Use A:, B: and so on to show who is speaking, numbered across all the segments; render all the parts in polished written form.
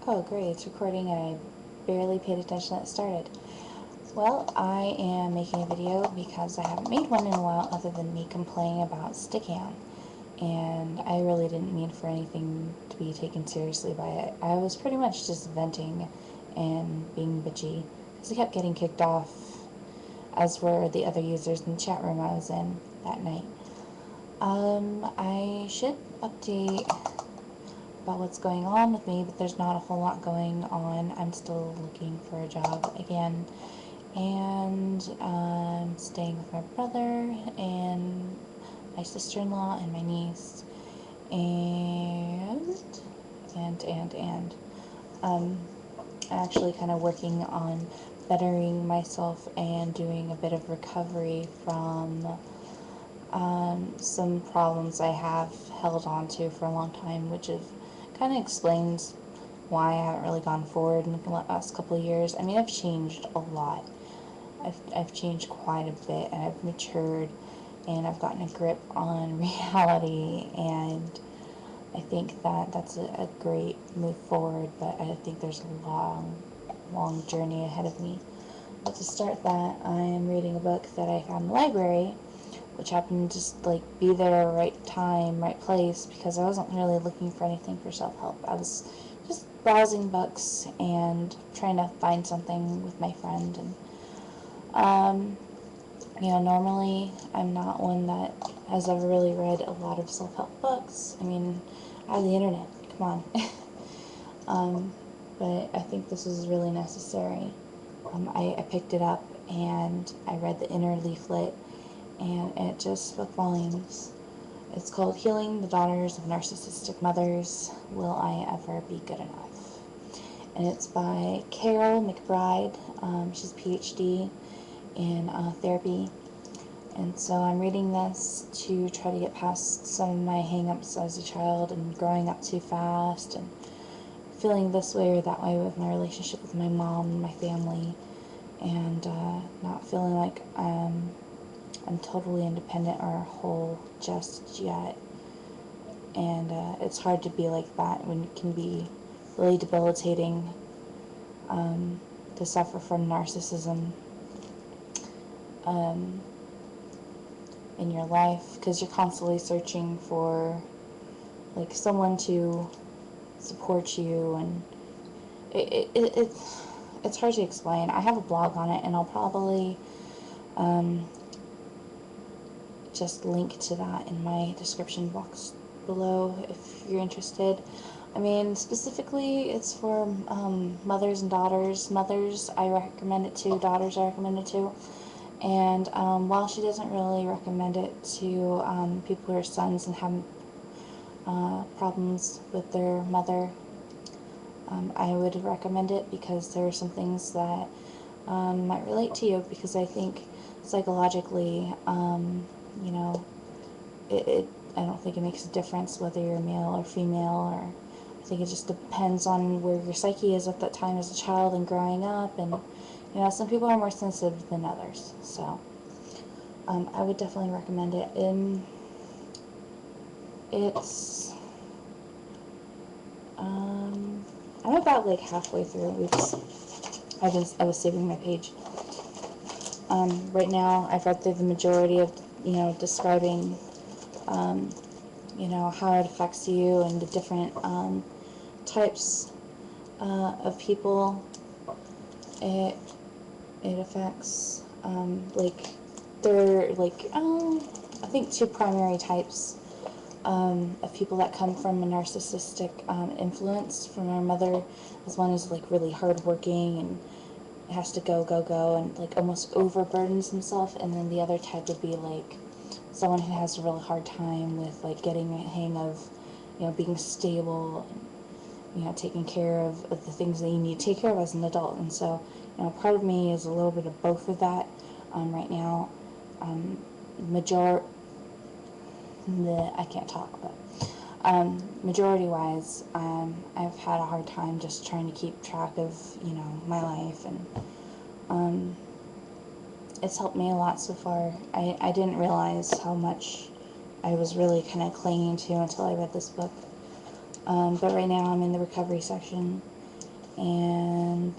A: Oh, great, it's recording and I barely paid attention that it started. Well, I am making a video because I haven't made one in a while other than me complaining about Stickam. And I really didn't mean for anything to be taken seriously by it. I was pretty much just venting and being bitchy because I kept getting kicked off, as were the other users in the chat room I was in that night. I should update about what's going on with me, but there's not a whole lot going on. I'm still looking for a job again, and I'm staying with my brother and my sister-in-law and my niece, and I'm actually kind of working on bettering myself and doing a bit of recovery from some problems I have held on to for a long time, which kind of explains why I haven't really gone forward in the last couple of years. I mean, I've changed a lot. I've changed quite a bit, and I've matured, and I've gotten a grip on reality, and I think that that's a great move forward, but I think there's a long journey ahead of me. But to start that, I am reading a book that I found in the library, which happened to just be there, right time, right place, because I wasn't really looking for anything for self-help. I was just browsing books and trying to find something with my friend. And normally I'm not one that has ever really read a lot of self-help books. I mean, I have the internet, come on. But I think this is really necessary. I picked it up and I read the inner leaflet, and it just spoke volumes. It's called Healing the Daughters of Narcissistic Mothers, Will I Ever Be Good Enough? And it's by Karyl McBride. She's Ph.D. in therapy. And so I'm reading this to try to get past some of my hang-ups as a child and growing up too fast and feeling this way or that way with my relationship with my mom and my family, and not feeling like I'm totally independent or whole just yet. And it's hard to be like that when it can be really debilitating to suffer from narcissism in your life, because you're constantly searching for someone to support you, and it's hard to explain. I have a blog on it, and I'll probably just link to that in my description box below if you're interested. I mean, specifically it's for mothers and daughters. Mothers I recommend it to, daughters I recommend it to. And while she doesn't really recommend it to people who are sons and have problems with their mother, I would recommend it because there are some things that might relate to you, because I think psychologically, I don't think it makes a difference whether you're male or female, or I think it just depends on where your psyche is at that time as a child and growing up, and some people are more sensitive than others, so I would definitely recommend it. And it's I'm about halfway through. I was saving my page. Right now I've read through the majority of describing how it affects you and the different types of people it affects. There are I think two primary types of people that come from a narcissistic influence from our mother. This one is really hardworking and has to go and almost overburdens himself, and then the other type would be someone who has a really hard time with getting a hang of being stable and taking care of the things that you need to take care of as an adult. And so part of me is a little bit of both of that right now. I can't talk, but majority-wise, I've had a hard time just trying to keep track of, my life, and it's helped me a lot so far. I didn't realize how much I was really kind of clinging to until I read this book. But right now I'm in the recovery section, and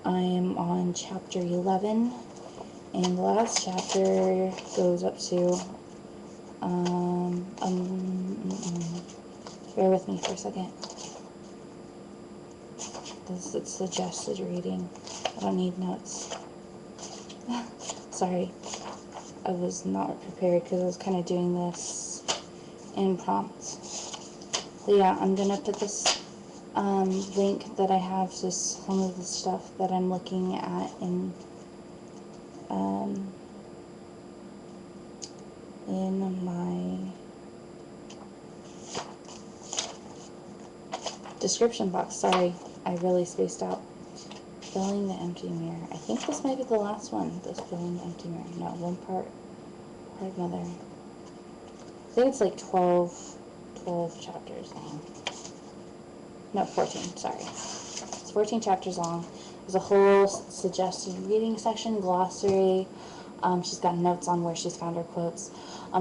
A: I am on chapter 11, and the last chapter goes up to, bear with me for a second. This is suggested reading. I don't need notes. Sorry, I was not prepared because I was kind of doing this impromptu. But yeah, I'm gonna put this link that I have to some of the stuff that I'm looking at in my description box. Sorry, I really spaced out. Filling the empty mirror. I think this might be the last one, this filling the empty mirror. No, one part another. I think it's like 12 chapters long. No, 14, sorry. It's 14 chapters long. There's a whole suggested reading section, glossary. She's got notes on where she's found her quotes.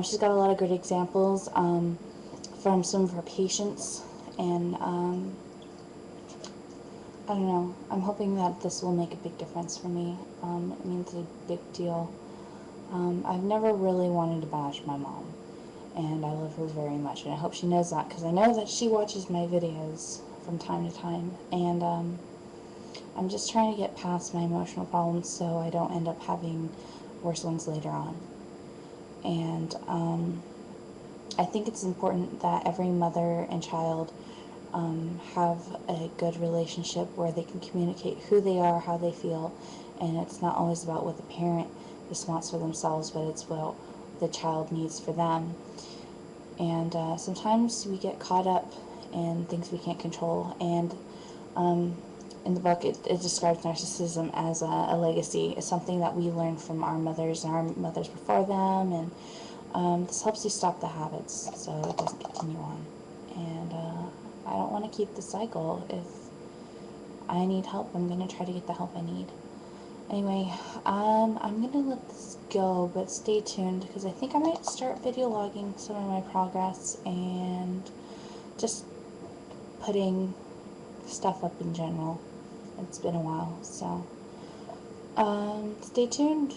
A: She's got a lot of good examples from some of her patients, and I don't know. I'm hoping that this will make a big difference for me. It means a big deal. I've never really wanted to bash my mom, and I love her very much, and I hope she knows that, because I know that she watches my videos from time to time, and I'm just trying to get past my emotional problems so I don't end up having worse ones later on. And I think it's important that every mother and child have a good relationship where they can communicate who they are, how they feel, and it's not always about what the parent just wants for themselves, but it's what the child needs for them. And sometimes we get caught up in things we can't control, and in the book it describes narcissism as a legacy. It's something that we learned from our mothers and our mothers before them, and this helps you stop the habits so it doesn't continue on. And I don't want to keep the cycle. If I need help, I'm going to try to get the help I need. Anyway, I'm going to let this go, but stay tuned, because I think I might start video logging some of my progress and just putting stuff up in general. It's been a while, so stay tuned.